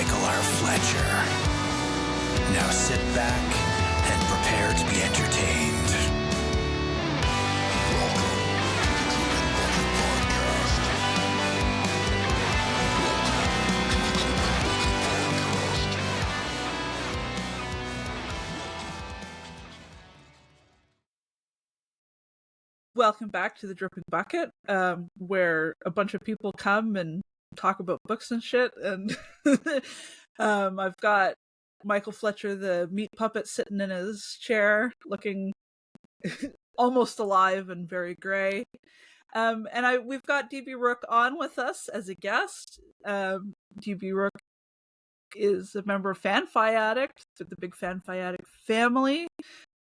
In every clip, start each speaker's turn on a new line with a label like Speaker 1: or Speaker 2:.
Speaker 1: Michael R Fletcher. Now sit back and prepare to be entertained.
Speaker 2: Welcome back to the Dripping Bucket, where a bunch of people come and talk about books and shit. And I've got Michael Fletcher, the meat puppet, sitting in his chair, looking almost alive and very gray. And we've got D B Rook on with us as a guest. D B Rook is a member of Fan-Fi Addict, the big Fan-Fi Addict family.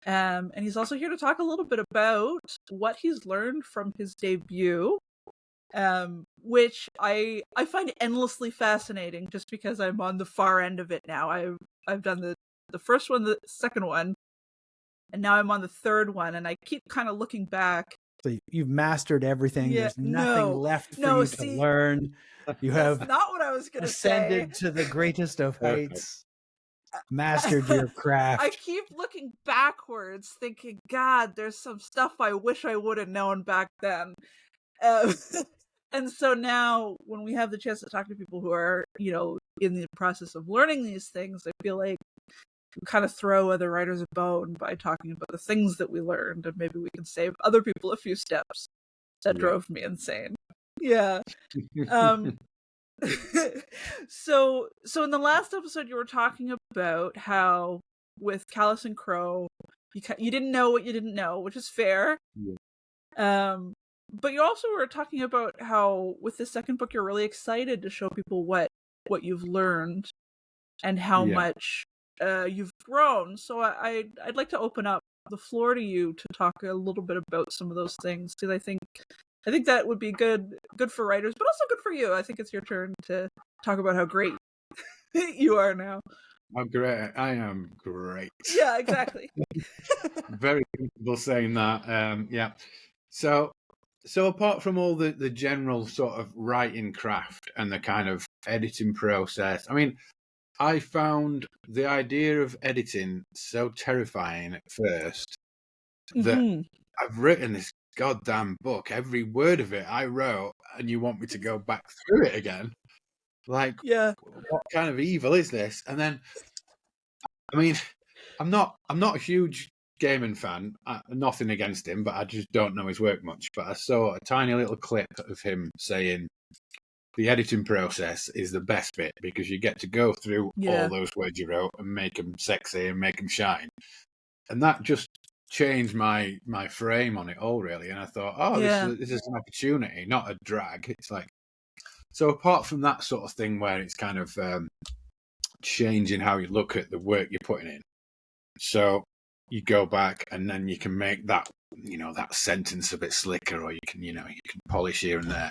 Speaker 2: And he's also here to talk a little bit about what he's learned from his debut, which I find endlessly fascinating just because I'm on the far end of it now. I've done the first one, the second one, and now I'm on the third one, and I keep kind of looking back.
Speaker 3: So you've mastered everything.
Speaker 2: Yeah,
Speaker 3: There's nothing left for you to learn. You have
Speaker 2: not what I was going to say.
Speaker 3: Ascended to the greatest of heights. Mastered your craft.
Speaker 2: I keep looking backwards, thinking, God, there's some stuff I wish I would have known back then. And so now, when we have the chance to talk to people who are, in the process of learning these things, I feel like we kind of throw other writers a bone by talking about the things that we learned, and maybe we can save other people a few steps that drove me insane. Yeah. So in the last episode, you were talking about how with Callus and Crow, you didn't know what you didn't know, which is fair. Yeah. But you also were talking about how with the second book, you're really excited to show people what you've learned and how much you've grown. So I'd like to open up the floor to you to talk a little bit about some of those things, because I think that would be good for writers, but also good for you. I think it's your turn to talk about how great you are now.
Speaker 4: I'm great. I am great.
Speaker 2: Yeah, exactly.
Speaker 4: Very comfortable saying that. Yeah. So apart from all the general sort of writing craft and the kind of editing process, I mean, I found the idea of editing so terrifying at first that I've written this goddamn book, every word of it I wrote, and you want me to go back through it again? Like, what kind of evil is this? And then, I mean, I'm not a huge Gaiman fan. Nothing against him, but I just don't know his work much. But I saw a tiny little clip of him saying the editing process is the best bit because you get to go through all those words you wrote and make them sexy and make them shine. And that just changed my frame on it all, really. And I thought, this is an opportunity, not a drag. It's like, so apart from that sort of thing where it's kind of changing how you look at the work you're putting in, so you go back and then you can make that, that sentence a bit slicker, or you can polish here and there.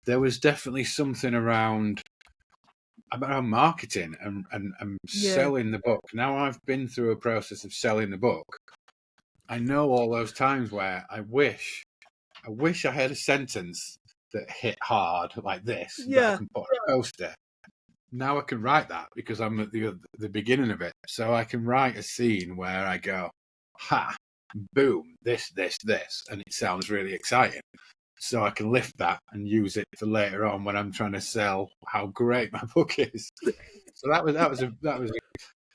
Speaker 4: There was definitely something around marketing and selling the book. Now I've been through a process of selling the book. I know all those times where I wish I had a sentence that hit hard like this that I can put on a poster. Now I can write that because I'm at the beginning of it. So I can write a scene where I go, ha, boom, this, and it sounds really exciting. So I can lift that and use it for later on when I'm trying to sell how great my book is. So that was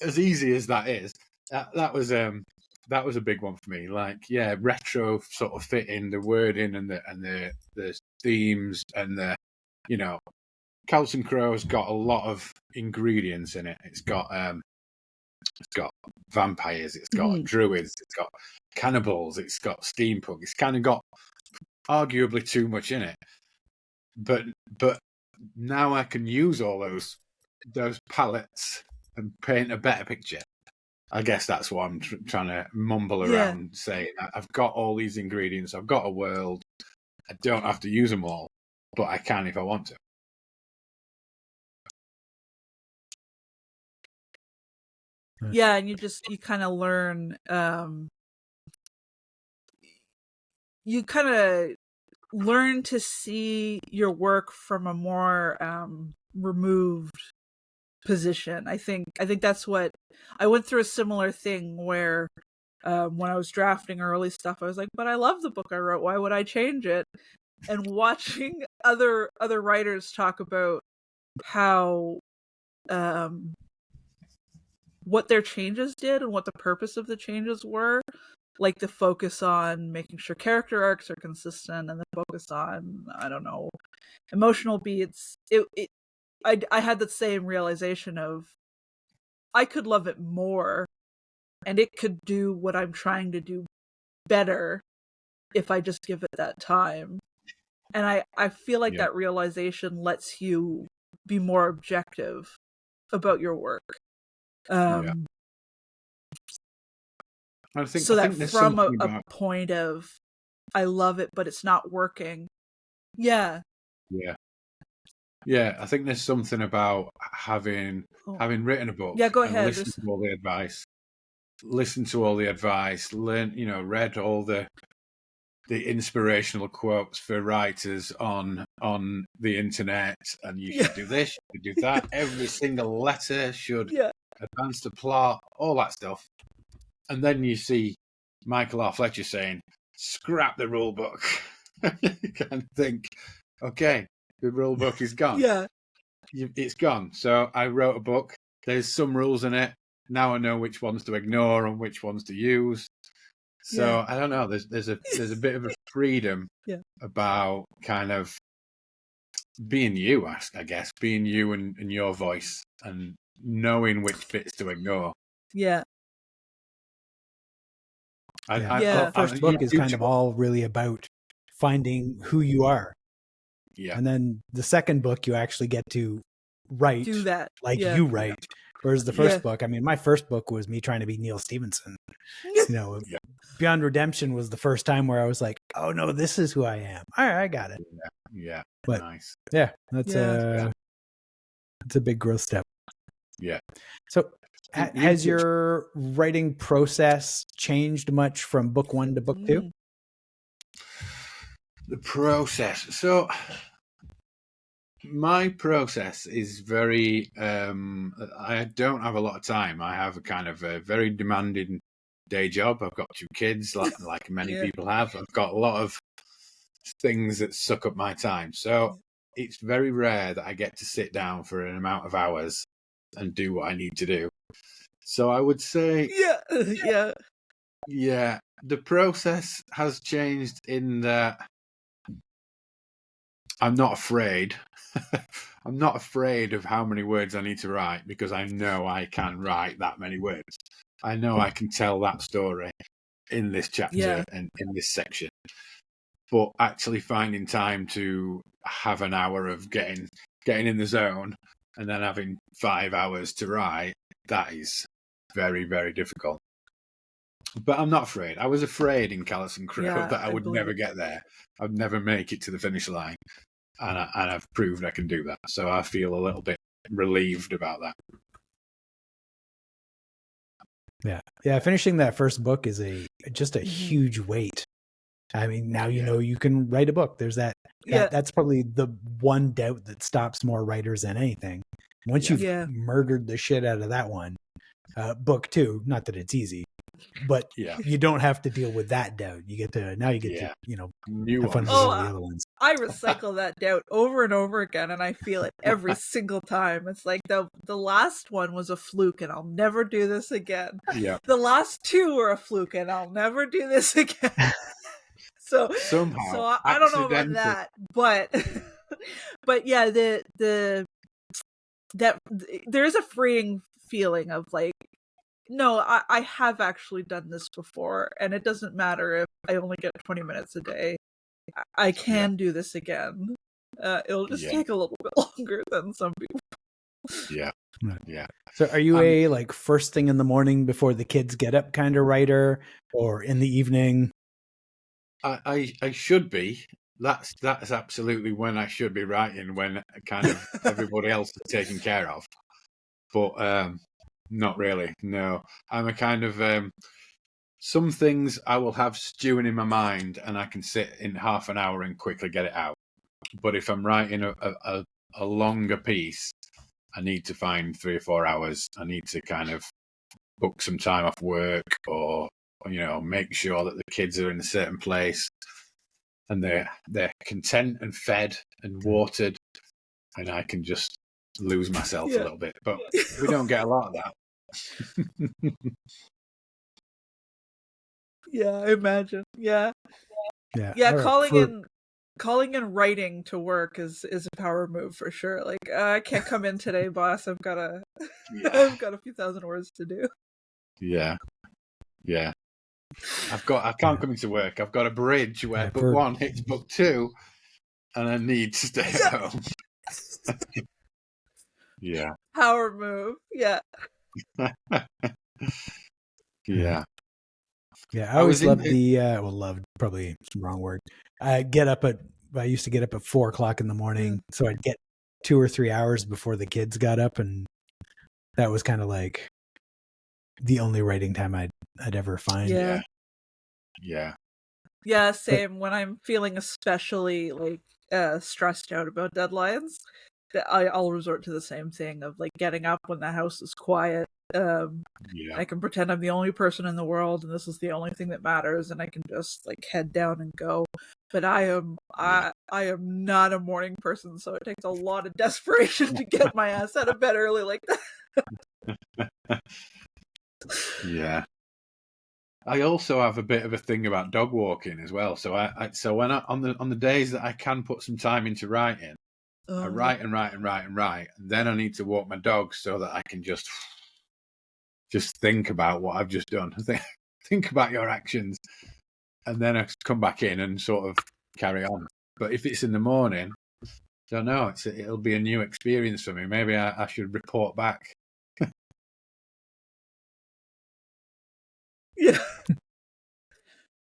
Speaker 4: as easy as that is. That was a big one for me. Like, retro sort of fitting the wording and the themes and the, Callus and Crow's got a lot of ingredients in it. It's got vampires, it's got druids, it's got cannibals, it's got steampunk. It's kind of got arguably too much in it. But now I can use all those palettes and paint a better picture. I guess that's what I'm trying to mumble around saying. I've got all these ingredients. I've got a world. I don't have to use them all, but I can if I want to.
Speaker 2: Yeah, and you kind of learn. You kind of learn to see your work from a more removed position. I think that's what I went through, a similar thing where when I was drafting early stuff, I was like, but I love the book I wrote. Why would I change it? And watching other writers talk about how what their changes did and what the purpose of the changes were, like the focus on making sure character arcs are consistent and the focus on, I don't know, emotional beats. I had the same realization of I could love it more and it could do what I'm trying to do better if I just give it that time. And I feel like that realization lets you be more objective about your work.
Speaker 4: I think
Speaker 2: so
Speaker 4: I
Speaker 2: that
Speaker 4: think
Speaker 2: from a point of I love it, but it's not working. Yeah.
Speaker 4: I think there's something about having written a book.
Speaker 2: Yeah, go
Speaker 4: and
Speaker 2: ahead.
Speaker 4: Listened to all the advice, read all the inspirational quotes for writers on the internet, and you should do this, you should do that. Every single letter should advance the plot, all that stuff. And then you see Michael R Fletcher saying, "Scrap the rule book." You can think, okay, the rule book is gone. It's gone. So I wrote a book. There's some rules in it. Now I know which ones to ignore and which ones to use. So I don't know. There's a bit of a freedom about kind of being you, I guess, being you and your voice and knowing which bits to ignore.
Speaker 3: The first book is kind of all really about finding who you are. And then the second book, you actually get to write
Speaker 2: do that
Speaker 3: like you write. Whereas the first book, I mean, my first book was me trying to be Neil Stephenson. Beyond Redemption was the first time where I was like, oh no, this is who I am. All right, I got it. But
Speaker 4: nice.
Speaker 3: That's a big growth step. So has your writing process changed much from book 1 to book 2?
Speaker 4: The process. So my process is very, I don't have a lot of time. I have a kind of a very demanding day job. I've got 2 kids, like many people have. I've got a lot of things that suck up my time. So it's very rare that I get to sit down for an amount of hours and do what I need to do. So I would say, the process has changed in that I'm not afraid. I'm not afraid of how many words I need to write because I know I can write that many words. I know I can tell that story in this chapter and in this section. But actually finding time to have an hour of getting in the zone and then having 5 hours to write, that is very, very difficult. But I'm not afraid. I was afraid in Callous and Crow that I would never get there. I'd never make it to the finish line. And I've proved I can do that. So I feel a little bit relieved about that.
Speaker 3: Yeah. Finishing that first book is just a huge weight. I mean, now you know you can write a book. There's that. That's probably the one doubt that stops more writers than anything. Once you've murdered the shit out of that one, book 2, not that it's easy, but you don't have to deal with that doubt. You get to have fun with all the other ones.
Speaker 2: I recycle that doubt over and over again, and I feel it every single time. It's like the last one was a fluke, and I'll never do this again. The last 2 were a fluke, and I'll never do this again. So I don't know about that, but yeah, there is a freeing feeling of like, no, I have actually done this before, and it doesn't matter if I only get 20 minutes a day. I can do this again. It'll just take a little bit longer than some people.
Speaker 3: So are you a like first thing in the morning before the kids get up kind of writer, or in the evening?
Speaker 4: I should be. That's absolutely when I should be writing, when kind of everybody else is taken care of. But not really. No, I'm a kind of some things I will have stewing in my mind, and I can sit in half an hour and quickly get it out. But if I'm writing a longer piece, I need to find 3 or 4 hours. I need to kind of book some time off work, or make sure that the kids are in a certain place and they're content and fed and watered, and I can just lose myself a little bit. But we don't get a lot of that.
Speaker 2: Yeah, I imagine. Yeah. Calling in writing to work is a power move for sure. Like, I can't come in today, boss. I've got a few thousand words to do.
Speaker 4: Yeah. I can't come into work. I've got a bridge where book 1 hits book 2, and I need to stay at home. Yeah.
Speaker 2: Power move. Yeah.
Speaker 4: Yeah.
Speaker 3: Yeah, I always loved loved, probably the wrong word. I used to get up at 4:00 in the morning, so I'd get 2 or 3 hours before the kids got up, and that was kind of like the only writing time I'd ever find.
Speaker 2: Yeah, same. When I'm feeling especially like stressed out about deadlines, I'll resort to the same thing of like getting up when the house is quiet. I can pretend I'm the only person in the world and this is the only thing that matters, and I can just like head down and go. But I am not a morning person, so it takes a lot of desperation to get my ass out of bed early like that.
Speaker 4: Yeah. I also have a bit of a thing about dog walking as well. So when on the days that I can put some time into writing, I write and write and write and write, and then I need to walk my dog so that I can just think about what I've just done. Think about your actions, and then I come back in and sort of carry on. But if it's in the morning, I don't know. It'll be a new experience for me. Maybe I should report back.
Speaker 2: Yeah.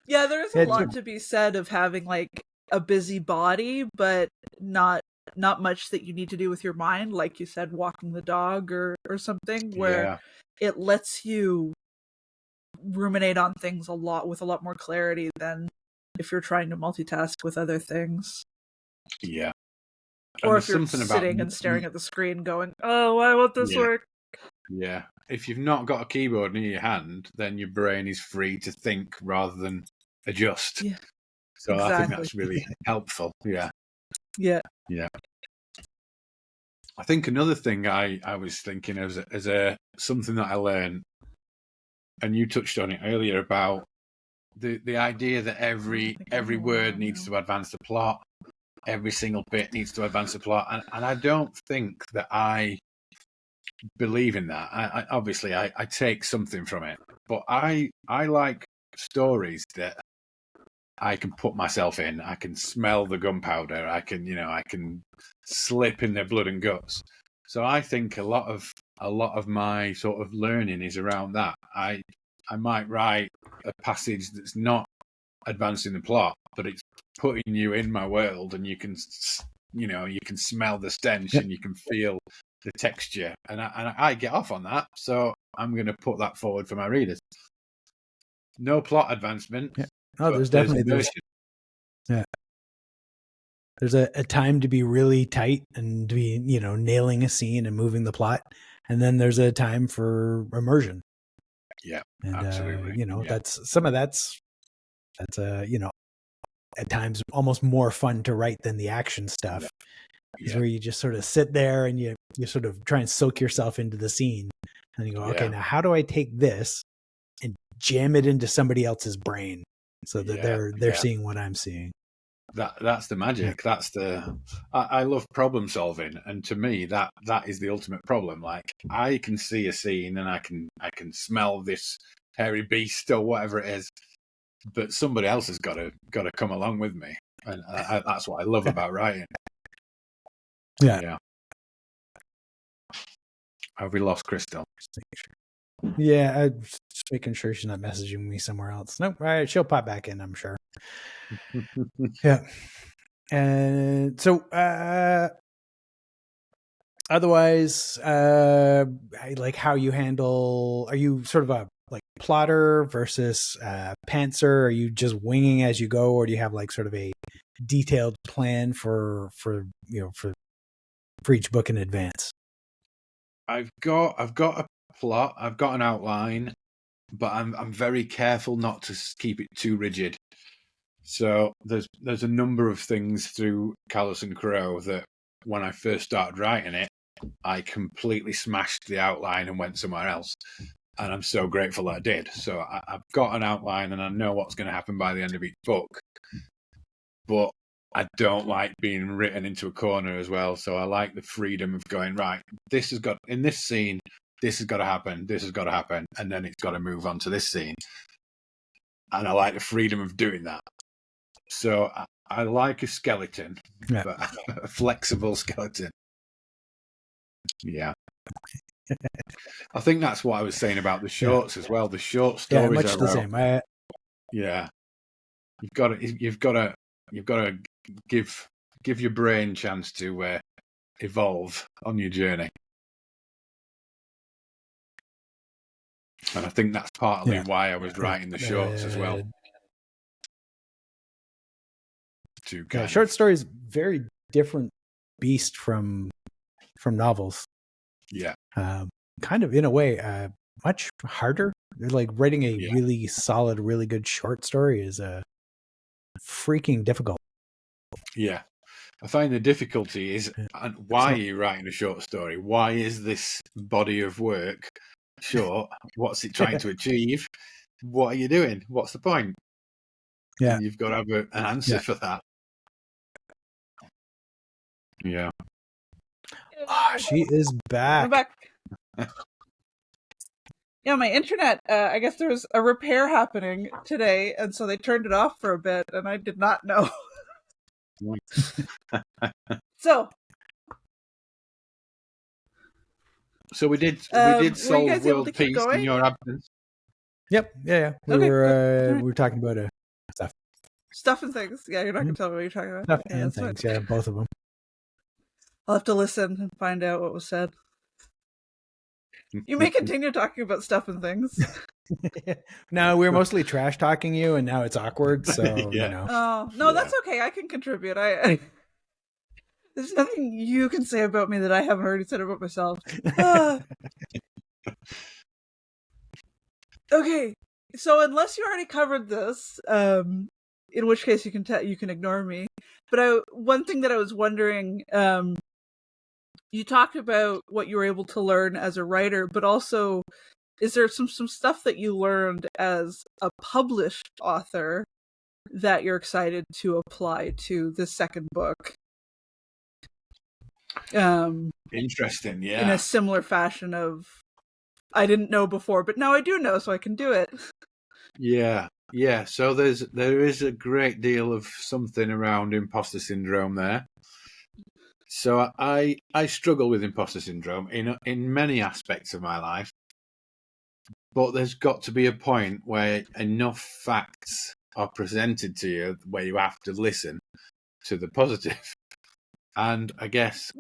Speaker 2: Yeah, there is a lot to be said of having like a busy body, but not much that you need to do with your mind, like you said, walking the dog or something, where it lets you ruminate on things with a lot more clarity than if you're trying to multitask with other things.
Speaker 4: Yeah.
Speaker 2: Or if you're sitting and staring at the screen going, oh, why won't this work?
Speaker 4: Yeah. If you've not got a keyboard near your hand, then your brain is free to think rather than adjust.
Speaker 2: Yeah.
Speaker 4: So exactly. I think that's really helpful. Yeah.
Speaker 2: Yeah.
Speaker 4: Yeah. I think another thing I was thinking as something that I learned, and you touched on it earlier, about the idea that every word needs to advance the plot, every single bit needs to advance the plot, and I don't think that I believe in that. I obviously take something from it, but I like stories that I can put myself in. I can smell the gunpowder. I can slip in their blood and guts. So I think a lot of my sort of learning is around that. I might write a passage that's not advancing the plot, but it's putting you in my world, and you can smell the stench and you can feel the texture, and I get off on that. So I'm going to put that forward for my readers. No plot advancement.
Speaker 3: Yeah. Oh, there's definitely yeah. There's a time to be really tight and to be, nailing a scene and moving the plot. And then there's a time for immersion.
Speaker 4: Yeah.
Speaker 3: And,
Speaker 4: absolutely.
Speaker 3: That's at times almost more fun to write than the action stuff. Is where you just sort of sit there and you sort of try and soak yourself into the scene. And you go, okay, now how do I take this and jam it into somebody else's brain so that they're seeing what I'm seeing?
Speaker 4: That's the magic. That's I love problem solving, and to me that is the ultimate problem. Like, I can see a scene and I can smell this hairy beast or whatever it is, but somebody else has got to come along with me, and that's what I love about writing. Yeah. Have we lost Krystle?
Speaker 3: Yeah, I'm just making sure she's not messaging me somewhere else. Nope. All right, she'll pop back in, I'm sure. Yeah. And so otherwise, I like how you handle, are you sort of a like plotter versus pantser? Are you just winging as you go, or do you have like sort of a detailed plan for each book in advance?
Speaker 4: I've got a plot, I've got an outline, but I'm very careful not to keep it too rigid. So there's a number of things through Callous and Crow that when I first started writing it, I completely smashed the outline and went somewhere else. And I'm so grateful that I did. So I've got an outline and I know what's going to happen by the end of each book. But I don't like being written into a corner as well. So I like the freedom of going, right, this has got, in this scene, this has got to happen, this has got to happen, and then it's got to move on to this scene. And I like the freedom of doing that. So I like a skeleton, but a flexible skeleton. Yeah. I think that's what I was saying about the shorts as well. The short stories
Speaker 3: much the same.
Speaker 4: Yeah. You've got to give your brain chance to evolve on your journey. And I think that's partly why I was writing the shorts as well.
Speaker 3: Short stories, very different beast from novels.
Speaker 4: Yeah.
Speaker 3: Kind of in a way, much harder. They're like writing a really solid, really good short story is freaking difficult.
Speaker 4: Yeah. I find the difficulty is, why are you writing a short story? Why is this body of work short? What's it trying to achieve? What are you doing? What's the point?
Speaker 3: Yeah.
Speaker 4: And you've got to have an answer for that. Yeah.
Speaker 3: Oh, she is back.
Speaker 2: I'm back. Yeah, my internet, I guess there was a repair happening today, and so they turned it off for a bit, and I did not know. So
Speaker 4: we did solve world peace in your absence.
Speaker 3: Yep. Yeah. We were talking about
Speaker 2: stuff and things. Yeah, you're not gonna tell me what you're talking about.
Speaker 3: Stuff and things. Fine. Yeah, both of them.
Speaker 2: I'll have to listen and find out what was said. You may continue talking about stuff and things.
Speaker 3: No, we were mostly trash talking you, and now it's awkward. So you know.
Speaker 2: Oh no, that's okay. I can contribute. There's nothing you can say about me that I haven't already said about myself. Okay, so unless you already covered this, in which case you can ignore me. But one thing that I was wondering, you talked about what you were able to learn as a writer, but also, is there some stuff that you learned as a published author that you're excited to apply to the second book?
Speaker 4: Interesting, yeah.
Speaker 2: In a similar fashion of, I didn't know before, but now I do know, so I can do it.
Speaker 4: Yeah. So there is a great deal of something around imposter syndrome there. So I struggle with imposter syndrome in many aspects of my life, but there's got to be a point where enough facts are presented to you where you have to listen to the positive. And I guess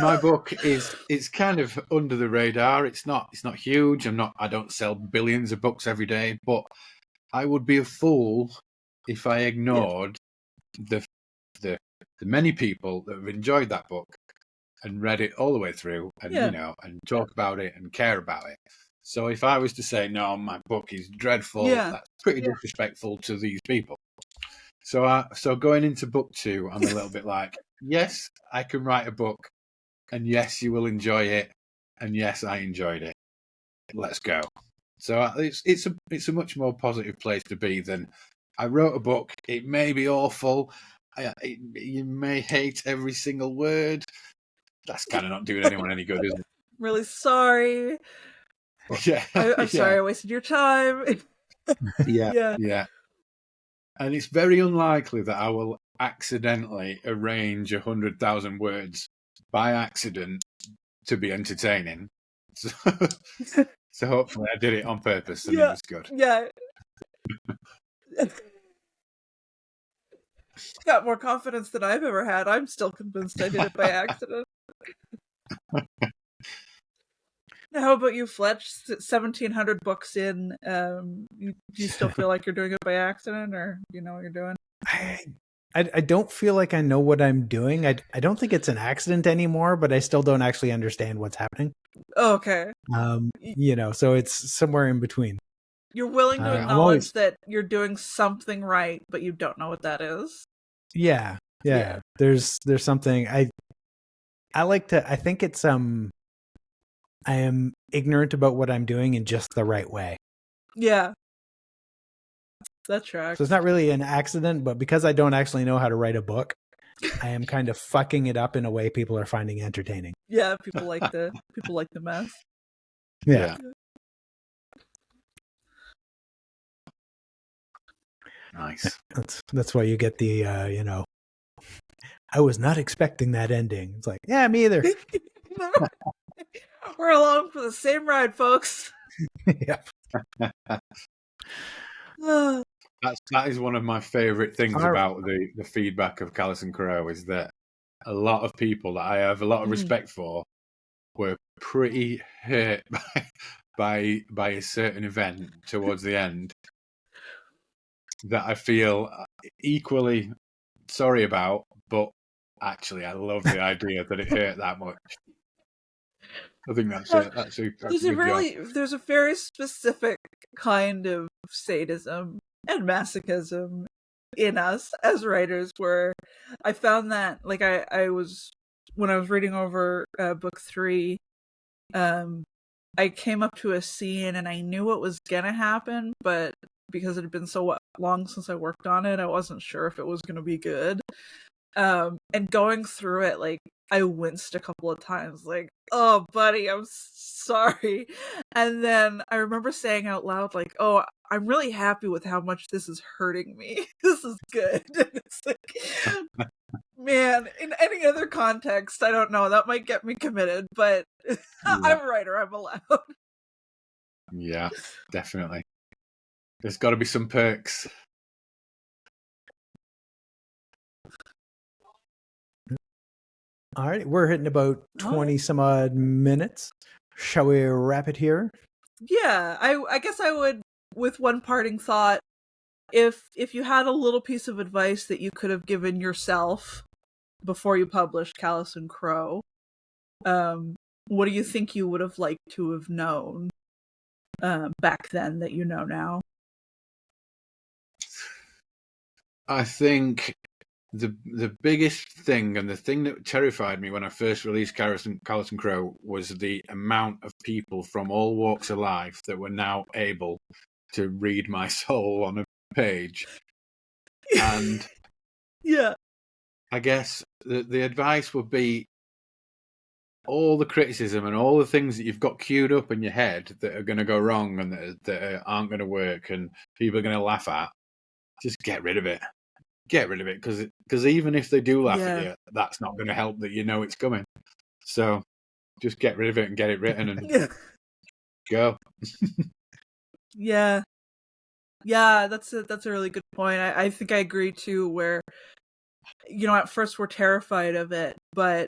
Speaker 4: my book it's kind of under the radar. It's not huge. I don't sell billions of books every day, but I would be a fool if I ignored the many people that have enjoyed that book and read it all the way through and and talk about it and care about it. So if I was to say, no, my book is dreadful, that's pretty disrespectful to these people. So going into book 2, I'm a little bit like, yes, I can write a book, and yes, you will enjoy it, and yes, I enjoyed it. Let's go. So it's a much more positive place to be than I wrote a book. It may be awful. You may hate every single word. That's kind of not doing anyone any good, is it?
Speaker 2: Really sorry.
Speaker 4: Yeah,
Speaker 2: I'm sorry I wasted your time.
Speaker 4: Yeah. And it's very unlikely that I will accidentally arrange 100,000 words by accident to be entertaining. So hopefully I did it on purpose and it was good.
Speaker 2: Yeah. Got more confidence than I've ever had. I'm still convinced I did it by accident. Now, how about you, Fletch? 1,700 books in. Do you still feel like you're doing it by accident, or do you know what you're doing?
Speaker 3: I don't feel like I know what I'm doing. I don't think it's an accident anymore, but I still don't actually understand what's happening.
Speaker 2: Okay.
Speaker 3: So it's somewhere in between.
Speaker 2: You're willing to
Speaker 3: I'm
Speaker 2: acknowledge
Speaker 3: always-
Speaker 2: that you're doing something right, but you don't know what that is.
Speaker 3: Yeah. There's something I think it's I am ignorant about what I'm doing in just the right way.
Speaker 2: Yeah. That tracks.
Speaker 3: So it's not really an accident, but because I don't actually know how to write a book, I am kind of fucking it up in a way people are finding entertaining.
Speaker 2: Yeah, people like the mess.
Speaker 3: Yeah.
Speaker 4: Nice.
Speaker 3: That's why you get the I was not expecting that ending. It's like, yeah, me either.
Speaker 2: We're along for the same ride, folks.
Speaker 3: Yeah.
Speaker 4: That is one of my favorite things about the feedback of Callous and Crow is that a lot of people that I have a lot of respect for were pretty hurt by a certain event towards the end that I feel equally sorry about, but actually I love the idea that it hurt that much. I think that's a good job.
Speaker 2: There's a very specific kind of sadism and masochism in us as writers where I found that like I was when I was reading over book 3, I came up to a scene and I knew what was gonna happen, but because it had been so long since I worked on it, I wasn't sure if it was gonna be good. And going through it, like I winced a couple of times, like, oh buddy, I'm sorry. And then I remember saying out loud, like, oh, I'm really happy with how much this is hurting me. This is good. It's like, man, in any other context, I don't know, that might get me committed, but I'm a writer, I'm allowed.
Speaker 4: Yeah, definitely. There's got to be some perks.
Speaker 3: All right, we're hitting about 20 some odd minutes. Shall we wrap it here?
Speaker 2: Yeah, I guess I would, with one parting thought, if you had a little piece of advice that you could have given yourself before you published Callous and Crow, what do you think you would have liked to have known back then that you know now?
Speaker 4: I think the biggest thing and the thing that terrified me when I first released Callous and Crow was the amount of people from all walks of life that were now able to read my soul on a page. And
Speaker 2: yeah,
Speaker 4: I guess the advice would be all the criticism and all the things that you've got queued up in your head that are going to go wrong and that aren't going to work and people are going to laugh at, just get rid of it. Get rid of it, because even if they do laugh at you, that's not going to help that you know it's coming. So just get rid of it and get it written and go.
Speaker 2: Yeah, that's a really good point. I think I agree too, where, at first we're terrified of it, but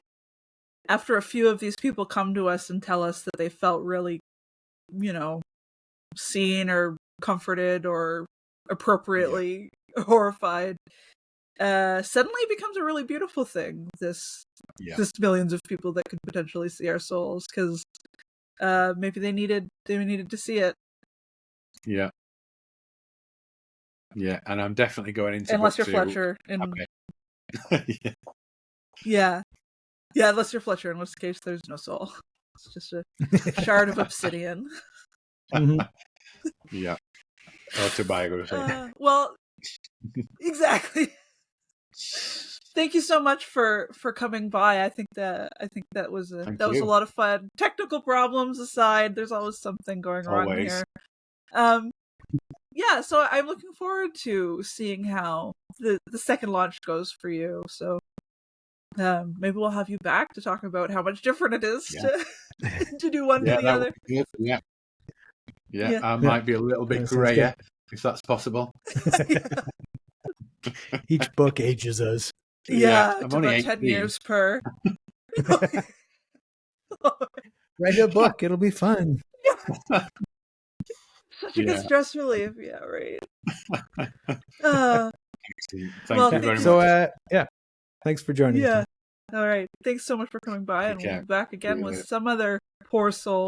Speaker 2: after a few of these people come to us and tell us that they felt really, seen or comforted or appropriately horrified, suddenly it becomes a really beautiful thing, this millions of people that could potentially see our souls, because maybe they needed to see it.
Speaker 4: Yeah, and I'm definitely going into
Speaker 2: unless you're Fletcher. Yeah, unless you're Fletcher, in which case there's no soul. It's just a shard of obsidian.
Speaker 4: Yeah, autobiography.
Speaker 2: Well, exactly. Thank you so much for coming by. I think that was a lot of fun. Technical problems aside, there's always something going wrong here. Yeah, so I'm looking forward to seeing how the second launch goes for you. So maybe we'll have you back to talk about how much different it is to do one to the other.
Speaker 4: I might be a little bit grayer if that's possible.
Speaker 3: Each book ages us.
Speaker 2: I'm only about 10 years per.
Speaker 3: Write a book, it'll be fun.
Speaker 2: Such a good stress relief. Yeah, right.
Speaker 4: Thank
Speaker 2: Well,
Speaker 4: you very
Speaker 2: thank
Speaker 4: much.
Speaker 3: So, yeah, thanks for joining us.
Speaker 2: Yeah. All right. Thanks so much for coming by, and we'll be back again with some other poor soul